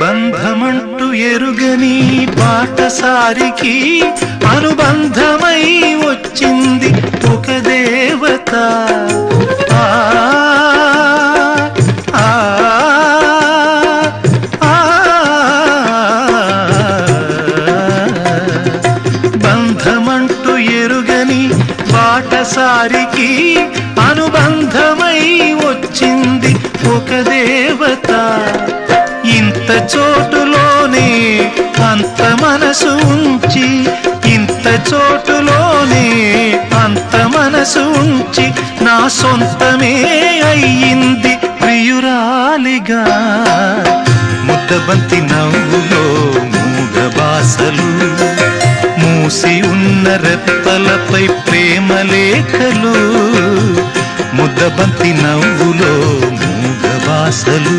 బంధమంటూ ఎరుగని బాటసారికి అనుబంధమై వచ్చింది ఒక దేవత. ఆ ఆ ఆ బంధమంటూ ఎరుగని బాటసారికి అనుబంధమై వచ్చింది ఒక దేవత. ఇంత చోటులోనే అంత మనసు ఉంచి, ఇంత చోటులోనే అంత మనసు ఉంచి నా సొంతమే అయ్యింది ప్రియురాలిగా. ముద్దబంతి నవ్వులో మూగ బాసలు, మూసి ఉన్న రెప్పలపై ప్రేమ లేఖలు. ముద్దబంతి నవ్వులో మూగ బాసలు.